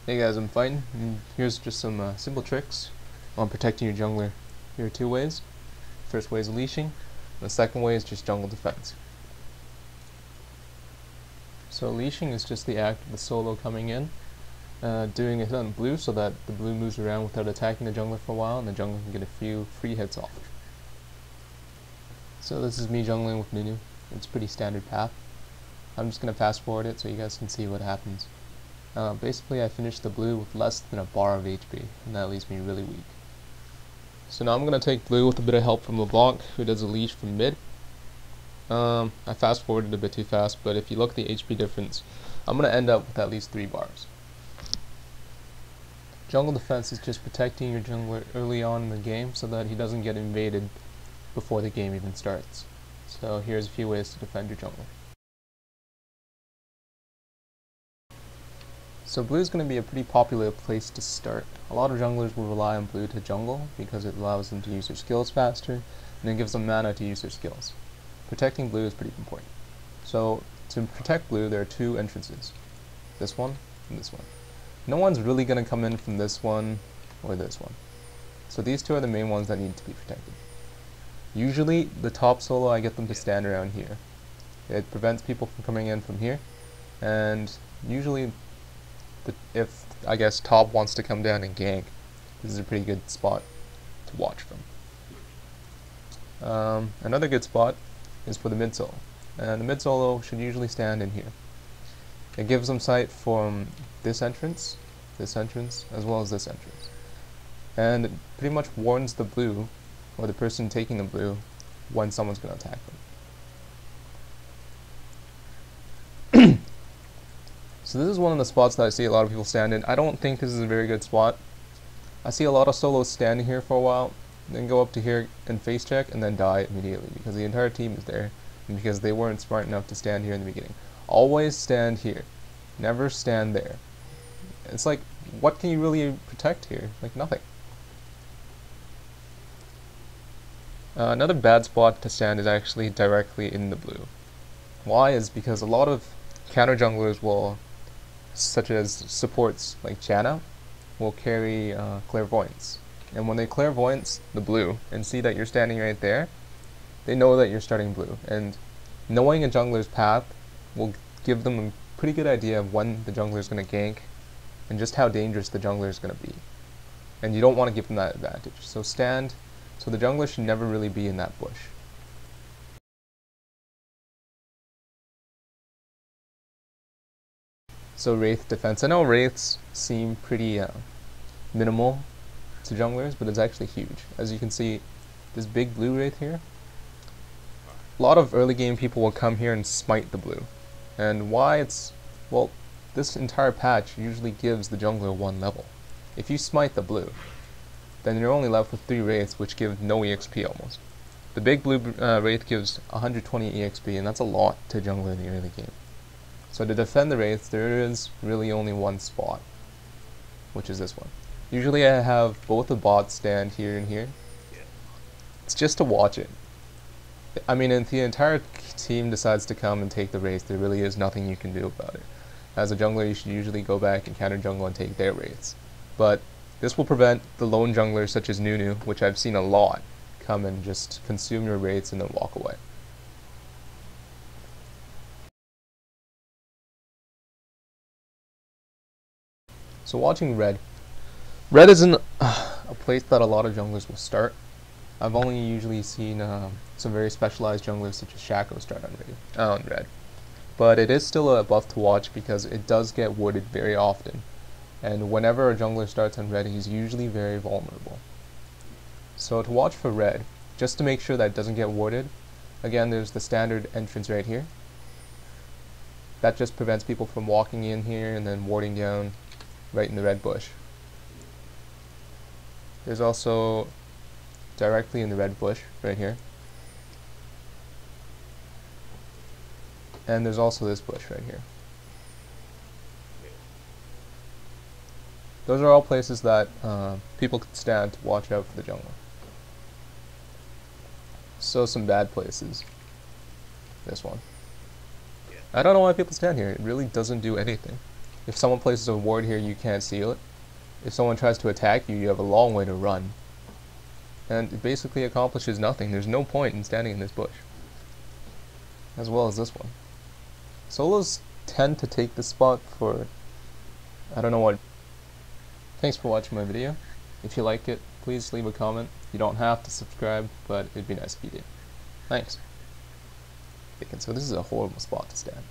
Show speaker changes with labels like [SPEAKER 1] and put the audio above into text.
[SPEAKER 1] Hey guys, I'm fine. And here's just some simple tricks on protecting your jungler. Here are two ways. First way is leashing. The second way is just jungle defense. So leashing is just the act of the solo coming in, doing a hit on blue so that the blue moves around without attacking the jungler for a while, and the jungler can get a few free hits off. So this is me jungling with Nunu. It's a pretty standard path. I'm just going to fast forward it so you guys can see what happens. Basically I finished the blue with less than a bar of HP, and that leaves me really weak. So now I'm going to take blue with a bit of help from LeBlanc, who does a leash from mid. I fast forwarded a bit too fast, but if you look at the HP difference, I'm going to end up with at least 3 bars. Jungle defense is just protecting your jungler early on in the game so that he doesn't get invaded before the game even starts. So here's a few ways to defend your jungler. So blue is going to be a pretty popular place to start. A lot of junglers will rely on blue to jungle because it allows them to use their skills faster, and it gives them mana to use their skills. Protecting blue is pretty important. So to protect blue, there are 2 entrances. This one and this one. No one's really going to come in from this one or this one. So these 2 are the main ones that need to be protected. Usually the top solo, I get them to stand around here. It prevents people from coming in from here, and usually if, I guess, top wants to come down and gank, this is a pretty good spot to watch from. Another good spot is for the mid solo, and the mid solo should usually stand in here. It gives them sight from this entrance, as well as this entrance, and it pretty much warns the blue, or the person taking the blue, when someone's going to attack them. So this is one of the spots that I see a lot of people stand in. I don't think this is a very good spot. I see a lot of solos standing here for a while, then go up to here and face check, and then die immediately because the entire team is there, and because they weren't smart enough to stand here in the beginning. Always stand here. Never stand there. It's like, what can you really protect here? Like, nothing. Another bad spot to stand is actually directly in the blue. Why is because a lot of counter junglers will, such as supports like Janna, will carry clairvoyance. And when they clairvoyance the blue and see that you're standing right there, they know that you're starting blue. And knowing a jungler's path will give them a pretty good idea of when the jungler is going to gank and just how dangerous the jungler is going to be. And you don't want to give them that advantage. So stand, so the jungler should never really be in that bush. So Wraith Defense. I know Wraiths seem pretty minimal to junglers, but it's actually huge. As you can see, this big blue Wraith here, a lot of early game people will come here and smite the blue. And why it's, well, this entire patch usually gives the jungler 1 level. If you smite the blue, then you're only left with 3 Wraiths, which give no EXP almost. The big blue Wraith gives 120 EXP, and that's a lot to jungler in the early game. So to defend the Wraiths, there is really only 1 spot, which is this one. Usually I have both the bots stand here and here. It's just to watch it. I mean, if the entire team decides to come and take the Wraiths, there really is nothing you can do about it. As a jungler, you should usually go back and counter jungle and take their Wraiths. But this will prevent the lone junglers such as Nunu, which I've seen a lot, come and just consume your Wraiths and then walk away. So watching red. Red isn't a place that a lot of junglers will start. I've only usually seen some very specialized junglers such as Shaco start on red. But it is still a buff to watch because it does get warded very often. And whenever a jungler starts on red, he's usually very vulnerable. So to watch for red, just to make sure that it doesn't get warded, again there's the standard entrance right here. That just prevents people from walking in here and then warding down right in the red bush. There's also directly in the red bush right here. And there's also this bush right here. Those are all places that people can stand to watch out for the jungler. So some bad places. This one. I don't know why people stand here. It really doesn't do anything. If someone places a ward here, you can't seal it. If someone tries to attack you, you have a long way to run. And it basically accomplishes nothing. There's no point in standing in this bush. As well as this one. Solos tend to take this spot for, I don't know what. Thanks for watching my video. If you like it, please leave a comment. You don't have to subscribe, but it'd be nice if you did. Thanks. So this is a horrible spot to stand.